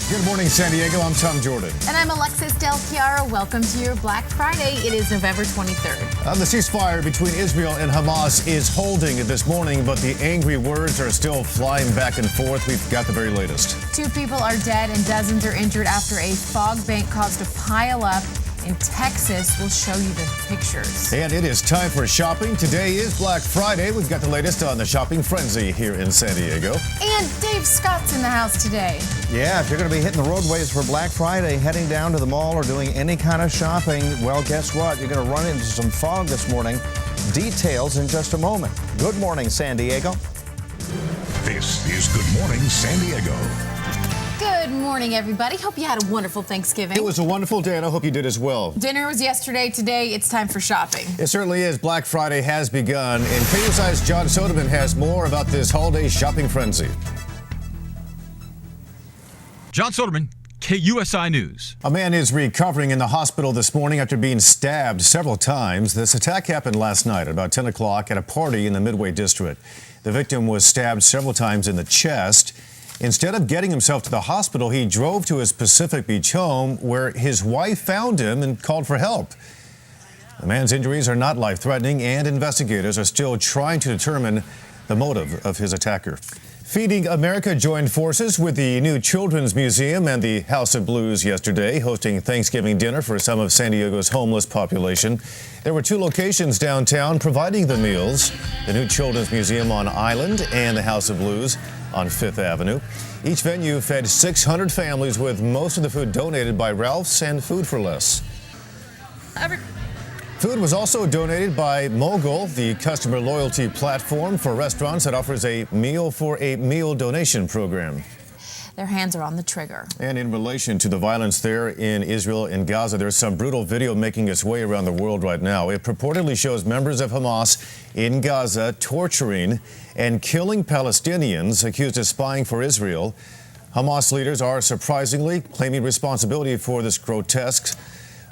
Good morning, San Diego. I'm Tom Jordan. And I'm Alexis Del Chiara. Welcome to your Black Friday. It is November 23rd. The ceasefire between Israel and Hamas is holding this morning, but the angry words are still flying back and forth. We've got the very latest. 2 people are dead and dozens are injured after a fog bank caused a pile up in Texas. We'll show you the pictures. And it is time for shopping. Today is Black Friday. We've got the latest on the shopping frenzy here in San Diego. And Dave Scott's in the house today. Yeah, if you're going to be hitting the roadways for Black Friday, heading down to the mall or doing any kind of shopping, well, guess what? You're going to run into some fog this morning. Details in just a moment. Good morning, San Diego. This is Good Morning San Diego. Good morning, everybody. Hope you had a wonderful Thanksgiving. It was a wonderful day, and I hope you did as well. Dinner was yesterday. Today, it's time for shopping. It certainly is. Black Friday has begun, and KUSI's John Soderman has more about this holiday shopping frenzy. John Soderman, KUSI News. A man is recovering in the hospital this morning after being stabbed several times. This attack happened last night at about 10 o'clock at a party in the Midway District. The victim was stabbed several times in the chest. Instead of getting himself to the hospital, he drove to his Pacific Beach home where his wife found him and called for help. The man's injuries are not life-threatening, and investigators are still trying to determine the motive of his attacker. Feeding America joined forces with the new Children's Museum and the House of Blues yesterday, hosting Thanksgiving dinner for some of San Diego's homeless population. There were 2 locations downtown providing the meals, the new Children's Museum on Island and the House of Blues on 5th Avenue. Each venue fed 600 families, with most of the food donated by Ralph's and Food for Less. Food was also donated by Mogul, the customer loyalty platform for restaurants that offers a meal for a meal donation program. Their hands are on the trigger. And in relation to the violence there in Israel and Gaza, there's some brutal video making its way around the world right now. It purportedly shows members of Hamas in Gaza torturing and killing Palestinians accused of spying for Israel. Hamas leaders are surprisingly claiming responsibility for this grotesque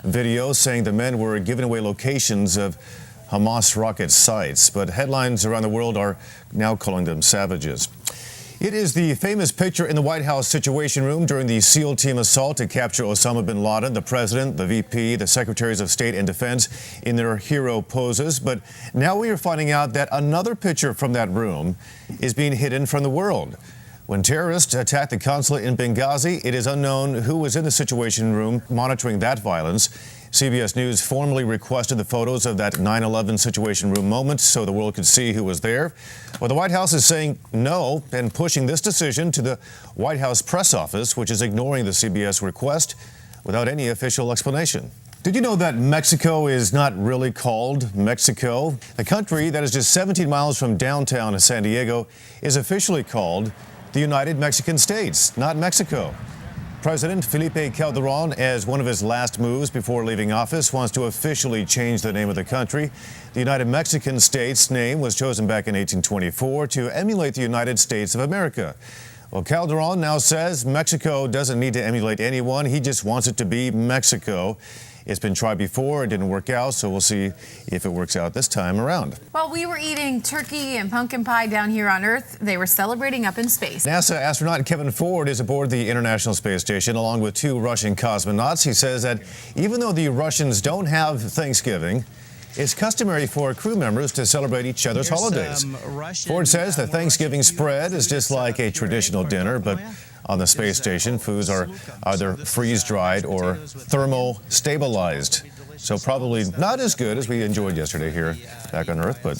video, saying the men were giving away locations of Hamas rocket sites. But headlines around the world are now calling them savages. It is the famous picture in the White House Situation Room during the SEAL team assault to capture Osama bin Laden. The president, the VP, the secretaries of state and defense in their hero poses. But now we are finding out that another picture from that room is being hidden from the world. When terrorists attacked the consulate in Benghazi, it is unknown who was in the Situation Room monitoring that violence. CBS News formally requested the photos of that 9/11 Situation Room moment so the world could see who was there. Well, the White House is saying no and pushing this decision to the White House press office, which is ignoring the CBS request without any official explanation. Did you know that Mexico is not really called Mexico? The country that is just 17 miles from downtown San Diego is officially called the United Mexican States, not Mexico. President Felipe Calderon, as one of his last moves before leaving office, wants to officially change the name of the country. The United Mexican States name was chosen back in 1824 to emulate the United States of America. Well, Calderon now says Mexico doesn't need to emulate anyone. He just wants it to be Mexico. It's been tried before. It didn't work out, so we'll see if it works out this time around. While we were eating turkey and pumpkin pie down here on Earth, they were celebrating up in space. NASA astronaut Kevin Ford is aboard the International Space Station along with 2 Russian cosmonauts. He says that even though the Russians don't have Thanksgiving, it's customary for crew members to celebrate each other's holidays. Ford says the Thanksgiving spread is just like a traditional dinner, but on the space station, foods are either freeze-dried or thermo-stabilized. So probably not as good as we enjoyed yesterday here back on Earth, but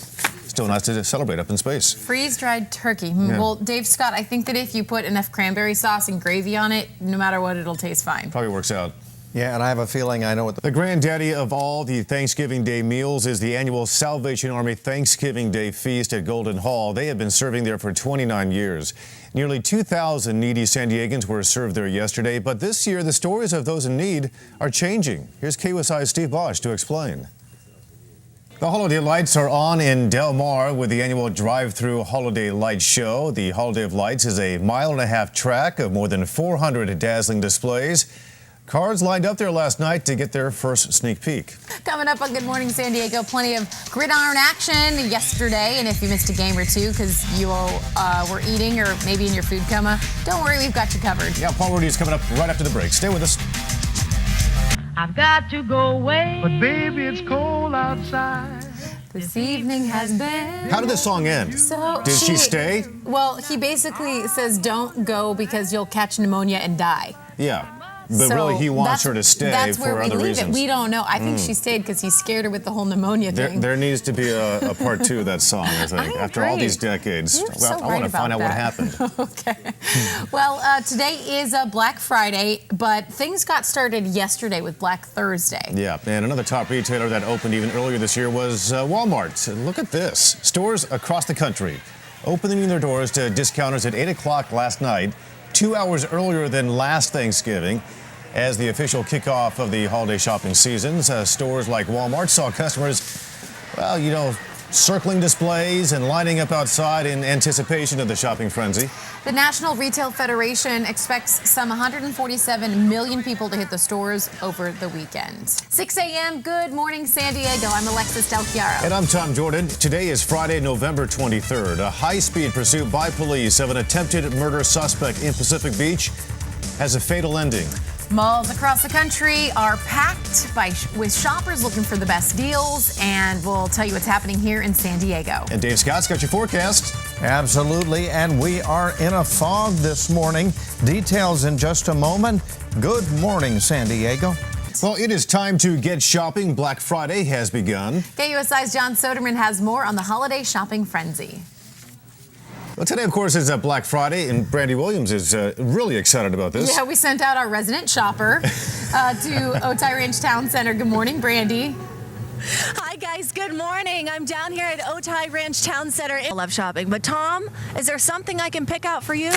still nice to celebrate up in space. Freeze-dried turkey. Yeah. Well, Dave Scott, I think that if you put enough cranberry sauce and gravy on it, no matter what, it'll taste fine. Probably works out. Yeah, and I have a feeling I know what The granddaddy of all the Thanksgiving Day meals is the annual Salvation Army Thanksgiving Day Feast at Golden Hall. They have been serving there for 29 years. Nearly 2,000 needy San Diegans were served there yesterday, but this year the stories of those in need are changing. Here's KUSI's Steve Bosch to explain. The holiday lights are on in Del Mar with the annual drive-through Holiday Light Show. The Holiday of Lights is a 1.5-mile track of more than 400 dazzling displays. Cars lined up there last night to get their first sneak peek. Coming up on Good Morning San Diego, plenty of gridiron action yesterday. And if you missed a game or two because you were eating or maybe in your food coma, don't worry, we've got you covered. Yeah, Paul Rudy is coming up right after the break. Stay with us. I've got to go away, but baby, it's cold outside. This evening has been... How did this song end? So Did she stay? Well, he basically says don't go because you'll catch pneumonia and die. Yeah. But So really, he wants that's- her to stay that's for where other we leave reasons. It. We don't know. I think she stayed because he scared her with the whole pneumonia thing. There needs to be a part two of that song, I think. I After all agree. these decades, You're so I want right to find out about what that. happened. Okay. Well, today is Black Friday, but things got started yesterday with Black Thursday. Yeah, and another top retailer that opened even earlier this year was Walmart. And look at this. Stores across the country opening their doors to discounters at 8 o'clock last night, 2 hours earlier than last Thanksgiving. As the official kickoff of the holiday shopping seasons, stores like Walmart saw customers, well, circling displays and lining up outside in anticipation of the shopping frenzy. The National Retail Federation expects some 147 million people to hit the stores over the weekend. 6 a.m. Good morning, San Diego. I'm Alexis Del Chiaro. And I'm Tom Jordan. Today is Friday, November 23rd. A high-speed pursuit by police of an attempted murder suspect in Pacific Beach has a fatal ending. Malls across the country are packed with shoppers looking for the best deals, and we'll tell you what's happening here in San Diego. And Dave Scott's got your forecast. Absolutely, and we are in a fog this morning. Details in just a moment. Good morning, San Diego. Well, it is time to get shopping. Black Friday has begun. KUSI's John Soderman has more on the holiday shopping frenzy. Well, today, of course, is Black Friday, and Brandy Williams is really excited about this. Yeah, we sent out our resident shopper to Otay Ranch Town Center. Good morning, Brandy. Hi guys, good morning. I'm down here at Otay Ranch Town Center. I love shopping, but Tom, is there something I can pick out for you?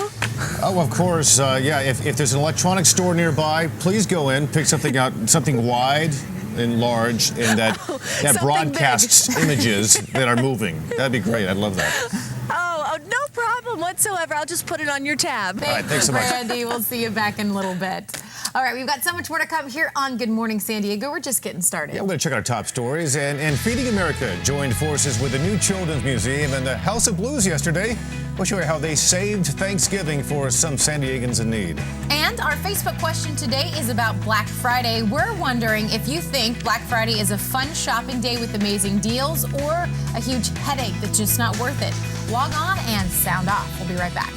Oh, of course. Yeah, if there's an electronics store nearby, please go in, pick something out, something wide and large, and that something broadcasts images that are moving. That'd be great. I'd love that. Oh, no problem whatsoever. I'll just put it on your tab. All right, thanks so much. Brandy, we'll see you back in a little bit. All right, we've got so much more to come here on Good Morning San Diego. We're just getting started. Yeah, we're going to check out our top stories. And Feeding America joined forces with the new Children's Museum and the House of Blues yesterday. We'll show you how they saved Thanksgiving for some San Diegans in need. And our Facebook question today is about Black Friday. We're wondering if you think Black Friday is a fun shopping day with amazing deals or a huge headache that's just not worth it. Log on and sound off. We'll be right back.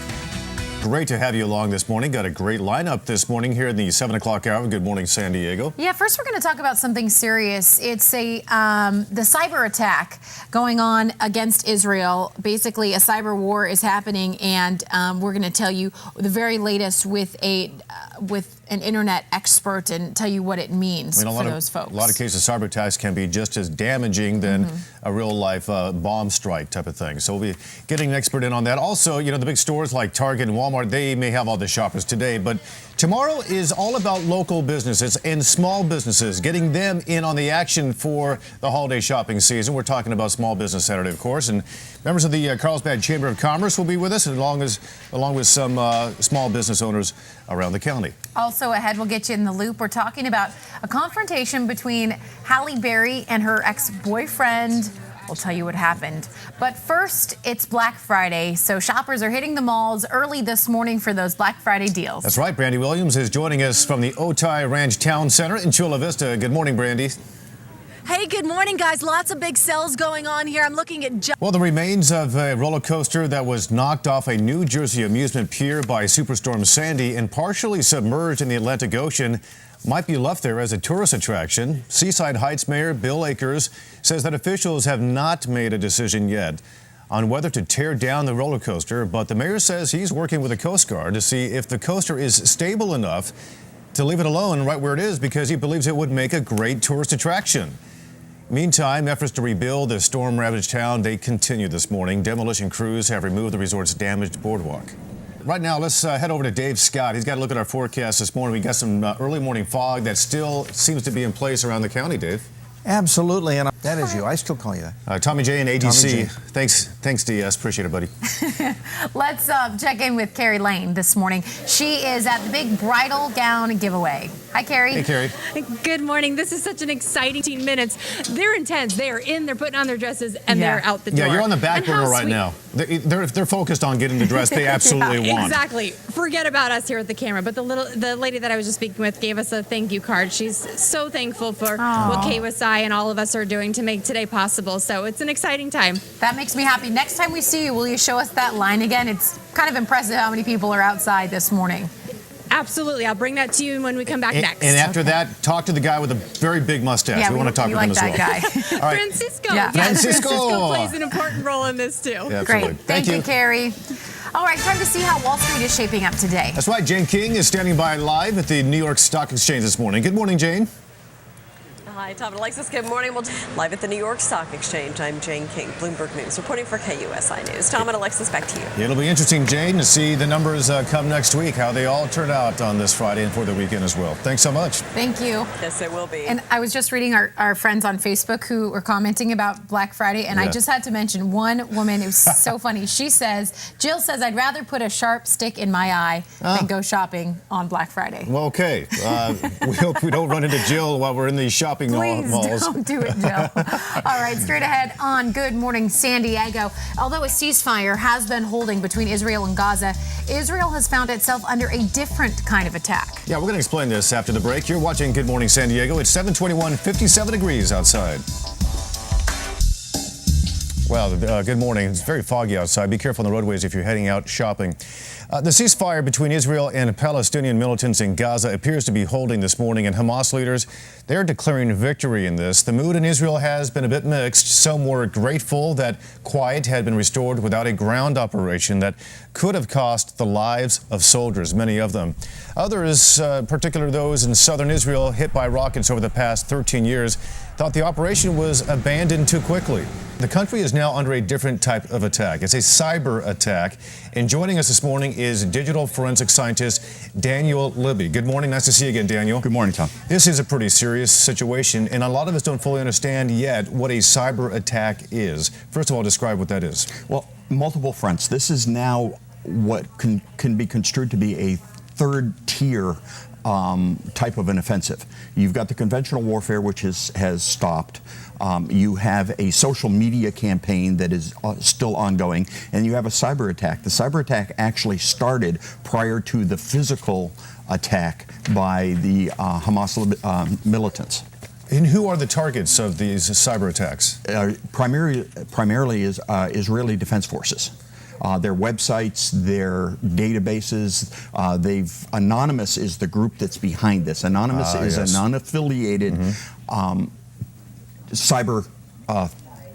Great to have you along this morning. Got a great lineup this morning here in the 7 o'clock hour. Good morning, San Diego. Yeah, first we're going to talk about something serious. It's the cyber attack going on against Israel. Basically, a cyber war is happening, and we're going to tell you the very latest with an internet expert and tell you what it means for those folks. A lot of cases, cyber attacks can be just as damaging than a real-life bomb strike type of thing. So we'll be getting an expert in on that. Also, the big stores like Target and Walmart, they may have all the shoppers today, but tomorrow is all about local businesses and small businesses, getting them in on the action for the holiday shopping season. We're talking about Small Business Saturday, of course, and members of the Carlsbad Chamber of Commerce will be with us, along with some small business owners around the county. Also ahead, we'll get you in the loop. We're talking about a confrontation between Halle Berry and her ex-boyfriend. We'll tell you what happened. But first, it's Black Friday, so shoppers are hitting the malls early this morning for those Black Friday deals. That's right. Brandy Williams is joining us from the Otay Ranch Town Center in Chula Vista. Good morning, Brandy. Hey, good morning, guys. Lots of big sales going on here. I'm looking at Well, the remains of a roller coaster that was knocked off a New Jersey amusement pier by Superstorm Sandy and partially submerged in the Atlantic Ocean might be left there as a tourist attraction. Seaside Heights Mayor Bill Akers says that officials have not made a decision yet on whether to tear down the roller coaster, but the mayor says he's working with the Coast Guard to see if the coaster is stable enough to leave it alone right where it is because he believes it would make a great tourist attraction. Meantime, efforts to rebuild the storm-ravaged town, they continue this morning. Demolition crews have removed the resort's damaged boardwalk. Right now, let's head over to Dave Scott. He's got a look at our forecast this morning. We got some early morning fog that still seems to be in place around the county, Dave. Absolutely, and That is you. I still call you that. Tommy J and ADC. Tommy J. Thanks, DS. Appreciate it, buddy. Let's check in with Carrie Lane this morning. She is at the big bridal gown giveaway. Hi, Carrie. Hey, Carrie. Good morning. This is such an exciting 18 minutes. They're intense. They are in, they're putting on their dresses, and they're out the door. Yeah, you're on the back And burner how right sweet- now. They're focused on getting the dress they absolutely want. Exactly. Forget about us here at the camera. But the lady that I was just speaking with gave us a thank you card. She's so thankful for what KUSI and all of us are doing to make today possible. So it's an exciting time. That makes me happy. Next time we see you, will you show us that line again? It's kind of impressive how many people are outside this morning. Absolutely. I'll bring that to you when we come back next. And after that, talk to the guy with a very big mustache. Yeah, we want to talk with like him as well. that guy. All right. Francisco. Yeah. Yes, Francisco. Francisco plays an important role in this too. Yeah, absolutely. Great. Thank you, Carrie. All right, time to see how Wall Street is shaping up today. That's right. Jane King is standing by live at the New York Stock Exchange this morning. Good morning, Jane. Hi, Tom and Alexis. Good morning. Live at the New York Stock Exchange, I'm Jane King, Bloomberg News, reporting for KUSI News. Tom and Alexis, back to you. It'll be interesting, Jane, to see the numbers come next week, how they all turn out on this Friday and for the weekend as well. Thanks so much. Thank you. Yes, it will be. And I was just reading our friends on Facebook who were commenting about Black Friday, and I just had to mention one woman. It was so funny. She says, Jill says, I'd rather put a sharp stick in my eye than go shopping on Black Friday. Well, okay. We hope we don't run into Jill while we're in these shopping Please malls. don't do it, Jill. All right, straight ahead on Good Morning San Diego. Although a ceasefire has been holding between Israel and Gaza, Israel has found itself under a different kind of attack. Yeah, we're going to explain this after the break. You're watching Good Morning San Diego. It's 7:21, 57 degrees outside. Well, good morning. It's very foggy outside. Be careful on the roadways if you're heading out shopping. The ceasefire between Israel and Palestinian militants in Gaza appears to be holding this morning, and Hamas leaders, they're declaring victory in this. The mood in Israel has been a bit mixed. Some were grateful that quiet had been restored without a ground operation that could have cost the lives of soldiers, many of them. Others, particularly those in southern Israel hit by rockets over the past 13 years, thought the operation was abandoned too quickly. The country is now under a different type of attack. It's a cyber attack. And joining us this morning is digital forensic scientist Daniel Libby. Good morning. Nice to see you again, Daniel. Good morning, Tom. This is a pretty serious situation, and a lot of us don't fully understand yet what a cyber attack is. First of all, describe what that is. Well, multiple fronts. This is now what can be construed to be a third tier type of an offensive. You've got the conventional warfare, which has stopped. You have a social media campaign that is still ongoing, and you have a cyber attack. The cyber attack actually started prior to the physical attack by the Hamas militants. And who are the targets of these cyber attacks? Primarily is Israeli Defense Forces. Their websites, their databases. Anonymous is the group that's behind this. Anonymous is an unaffiliated cyber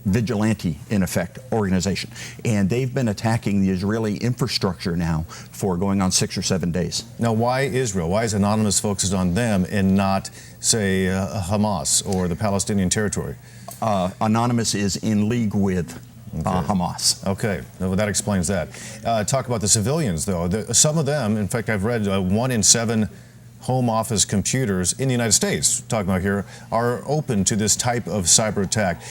vigilante, in effect, organization. And they've been attacking the Israeli infrastructure now for going on 6 or 7 days. Now, why Israel? Why is Anonymous focused on them and not, say, Hamas or the Palestinian territory? Anonymous is in league with Hamas. Okay, well, that explains that. Talk about the civilians, though. Some of them, in fact, I've read 1 in 7 home office computers in the United States, talking about here, are open to this type of cyber attack.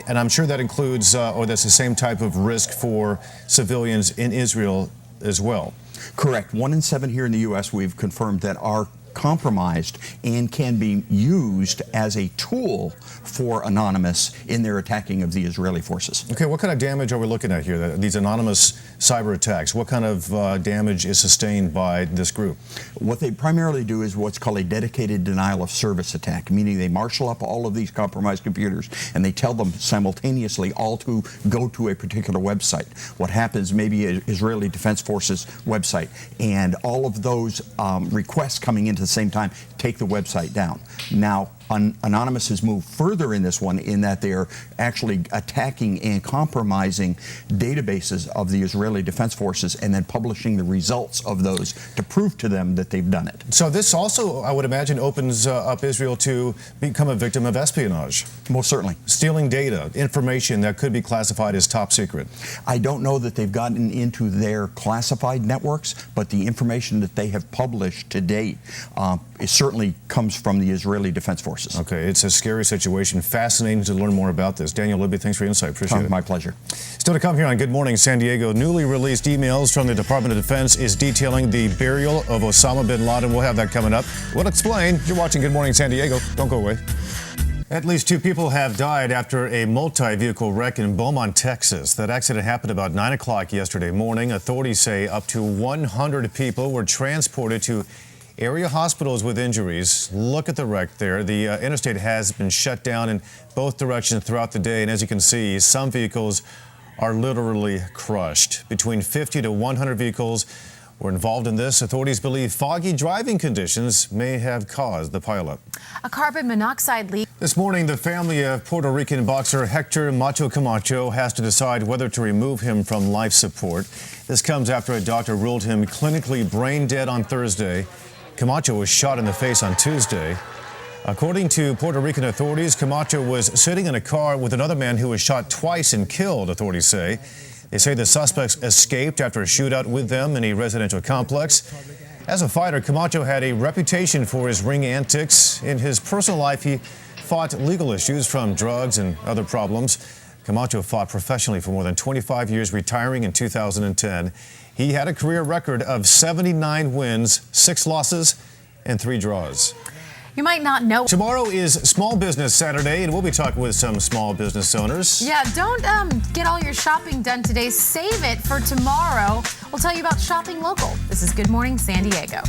And I'm sure that includes, or that's the same type of risk for civilians in Israel as well. Correct. 1 in 7 here in the U.S. we've confirmed that are compromised and can be used as a tool for Anonymous in their attacking of the Israeli forces. Okay, what kind of damage are we looking at here? These anonymous cyber attacks, what kind of damage is sustained by this group? What they primarily do is what's called a dedicated denial of service attack, meaning they marshal up all of these compromised computers and they tell them simultaneously all to go to a particular website. What happens, maybe an Israeli Defense Forces website, and all of those requests coming into the same time take the website down. Now, Anonymous has moved further in this one in that they are actually attacking and compromising databases of the Israeli Defense Forces and then publishing the results of those to prove to them that they've done it. So this also, I would imagine, opens up Israel to become a victim of espionage. Most certainly. Stealing data, information that could be classified as top secret. I don't know that they've gotten into their classified networks, but the information that they have published to date it certainly comes from the Israeli Defense Forces. resources. Okay, it's a scary situation. Fascinating to learn more about this. Daniel Libby, thanks for your insight. Appreciate it. My pleasure. Still to come here on Good Morning San Diego, newly released emails from the Department of Defense is detailing the burial of Osama bin Laden. We'll have that coming up. We'll explain. You're watching Good Morning San Diego. Don't go away. At least 2 people have died after a multi-vehicle wreck in Beaumont, Texas. That accident happened about 9 o'clock yesterday morning. Authorities say up to 100 people were transported to area hospitals with injuries. Look at the wreck there. The interstate has been shut down in both directions throughout the day, and as you can see, some vehicles are literally crushed. Between 50 to 100 vehicles were involved in this. Authorities believe foggy driving conditions may have caused the pileup. A carbon monoxide leak. This morning, the family of Puerto Rican boxer Hector Macho Camacho has to decide whether to remove him from life support. This comes after a doctor ruled him clinically brain dead on Thursday. Camacho was shot in the face on Tuesday. According to Puerto Rican authorities, Camacho was sitting in a car with another man who was shot twice and killed, authorities say. They say the suspects escaped after a shootout with them in a residential complex. As a fighter, Camacho had a reputation for his ring antics. In his personal life, he fought legal issues from drugs and other problems. Camacho fought professionally for more than 25 years, retiring in 2010. He had a career record of 79 wins, 6 losses, and 3 draws. You might not know. Tomorrow is Small Business Saturday, and we'll be talking with some small business owners. Yeah, don't get all your shopping done today. Save it for tomorrow. We'll tell you about shopping local. This is Good Morning San Diego.